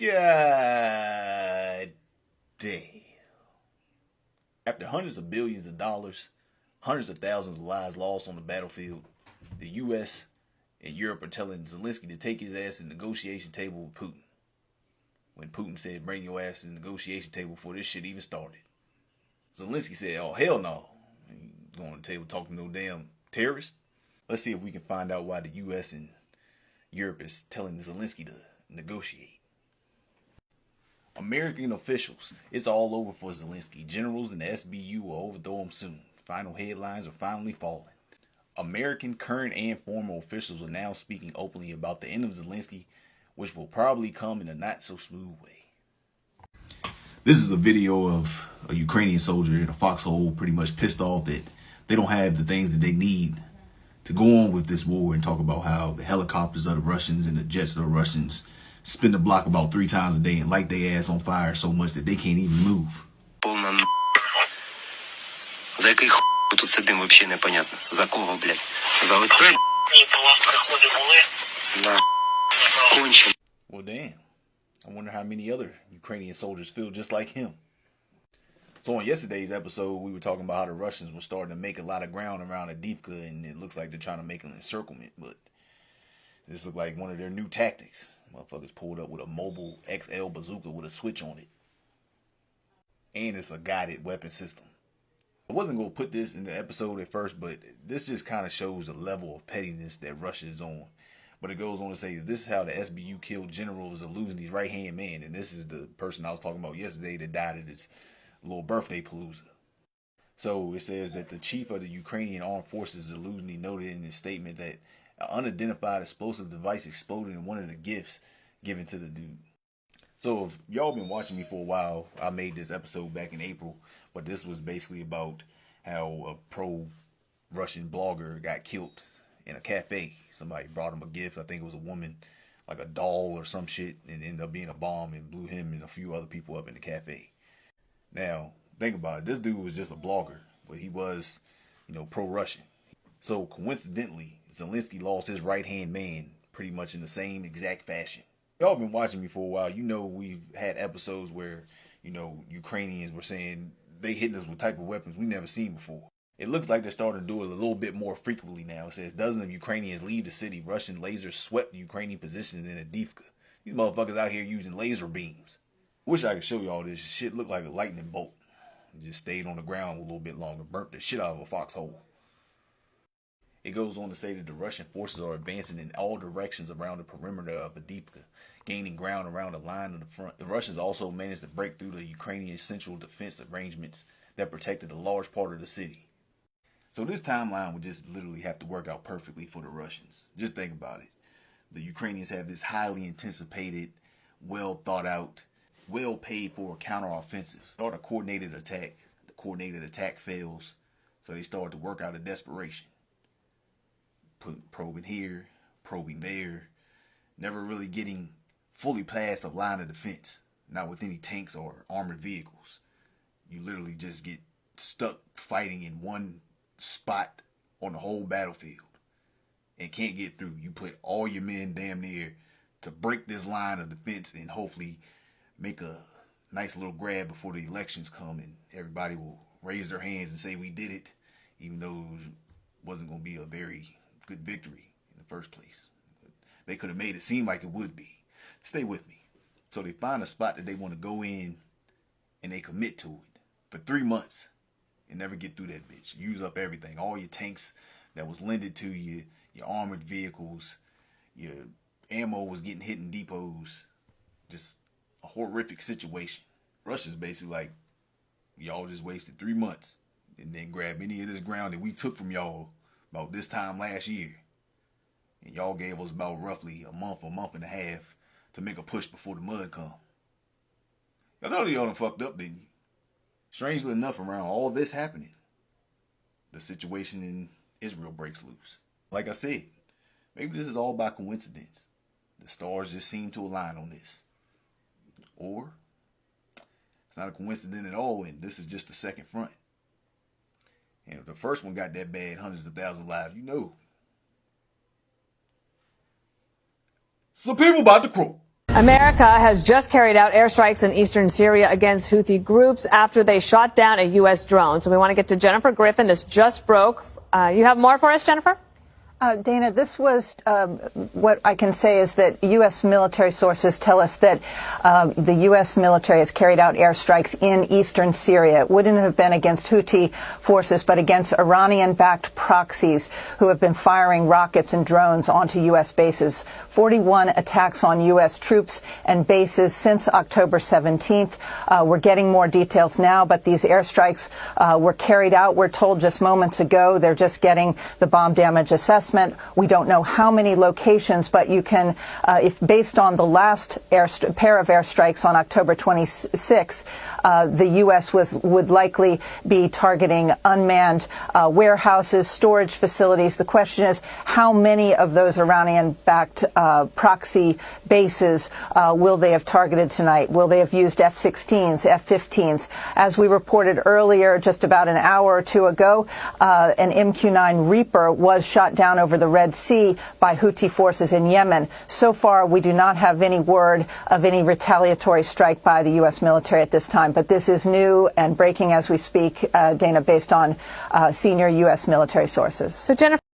God damn. After hundreds of billions of dollars, hundreds of thousands of lives lost on the battlefield, the U.S. and Europe are telling Zelensky to take his ass to the negotiation table with Putin. When Putin said, bring your ass to the negotiation table before this shit even started. Zelensky said, oh, hell no. Ain't going to the table talking to no damn terrorist. Let's see if we can find out why the U.S. and Europe is telling Zelensky to negotiate. American officials, it's all over for Zelensky. Generals and the SBU will overthrow him soon. Final headlines are finally falling. American current and former officials are now speaking openly about the end of Zelensky, which will probably come in a not so smooth way. This is a video of a Ukrainian soldier in a foxhole pretty much pissed off that they don't have the things that they need to go on with this war, and talk about how the helicopters of the Russians and the jets of the Russians spin the block about 3 times a day and light their ass on fire so much that they can't even move. За який хуй тут сидим, вообще непонятно. За кого, блядь? За оце? На кончен. Well, damn. I wonder how many other Ukrainian soldiers feel just like him. So on yesterday's episode, we were talking about how the Russians were starting to make a lot of ground around Avdiivka, and it looks like they're trying to make an encirclement, but this looked like one of their new tactics. Motherfuckers pulled up with a mobile XL bazooka with a switch on it. And it's a guided weapon system. I wasn't going to put this in the episode at first, but this just kind of shows the level of pettiness that Russia is on. But it goes on to say that this is how the SBU killed General Zelensky's right-hand man. And this is the person I was talking about yesterday that died at his little birthday palooza. So it says that the chief of the Ukrainian Armed Forces, Zelensky, noted in his statement that an unidentified explosive device exploded in one of the gifts given to the dude. So if y'all been watching me for a while, I made this episode back in April, but this was basically about how a pro-Russian blogger got killed in a cafe. Somebody brought him a gift. I think it was a woman, like a doll or some shit, and it ended up being a bomb and blew him and a few other people up in the cafe. Now, think about it. This dude was just a blogger, but he was, pro-Russian. So coincidentally, Zelensky lost his right-hand man pretty much in the same exact fashion. Y'all been watching me for a while. We've had episodes where, Ukrainians were saying they hitting us with type of weapons we never seen before. It looks like they're starting to do it a little bit more frequently now. It says dozens of Ukrainians leave the city. Russian lasers swept Ukrainian positions in Avdiivka. These motherfuckers out here using laser beams. Wish I could show y'all this. Shit looked like a lightning bolt. It just stayed on the ground a little bit longer. Burnt the shit out of a foxhole. It goes on to say that the Russian forces are advancing in all directions around the perimeter of Avdiivka, gaining ground around the line of the front. The Russians also managed to break through the Ukrainian central defense arrangements that protected a large part of the city. So this timeline would just literally have to work out perfectly for the Russians. Just think about it. The Ukrainians have this highly anticipated, well thought out, well paid for counteroffensive. Start a coordinated attack. The coordinated attack fails, so they start to work out of desperation. Probing here, probing there, never really getting fully past a line of defense, not with any tanks or armored vehicles. You literally just get stuck fighting in one spot on the whole battlefield and can't get through. You put all your men damn near to break this line of defense and hopefully make a nice little grab before the elections come and everybody will raise their hands and say we did it, even though it wasn't going to be a very good victory in the first place. But they could have made it seem like it would be. Stay with me. So they find a spot that they want to go in and they commit to it for 3 months and never get through that bitch. Use up everything. All your tanks that was lended to you, your armored vehicles, your ammo was getting hit in depots. Just a horrific situation. Russia's basically like, y'all just wasted 3 months and then grab any of this ground that we took from y'all about this time last year. And y'all gave us about roughly a month and a half to make a push before the mud come. Y'all know y'all done fucked up, didn't you? Strangely enough, around all this happening, the situation in Israel breaks loose. Like I said, maybe this is all by coincidence. The stars just seem to align on this. Or it's not a coincidence at all, and this is just the second front. And if the first one got that bad, hundreds of thousands of lives, some people about to croak. America has just carried out airstrikes in eastern Syria against Houthi groups after they shot down a U.S. drone. So we want to get to Jennifer Griffin. This just broke. You have more for us, Jennifer? Dana, this was what I can say is that U.S. military sources tell us that the U.S. military has carried out airstrikes in eastern Syria. It wouldn't have been against Houthi forces, but against Iranian-backed proxies who have been firing rockets and drones onto U.S. bases. 41 attacks on U.S. troops and bases since October 17th. We're getting more details now, but these airstrikes were carried out, we're told just moments ago. They're just getting the bomb damage assessment. We don't know how many locations, but you can, if based on the last pair of airstrikes on October 26th, the U.S. would likely be targeting unmanned warehouses, storage facilities. The question is, how many of those Iranian-backed proxy bases will they have targeted tonight? Will they have used F-16s, F-15s? As we reported earlier, just about an hour or two ago, an MQ-9 Reaper was shot down over the Red Sea by Houthi forces in Yemen. So far, we do not have any word of any retaliatory strike by the U.S. military at this time. But this is new and breaking as we speak, Dana, based on senior U.S. military sources. So, Jennifer.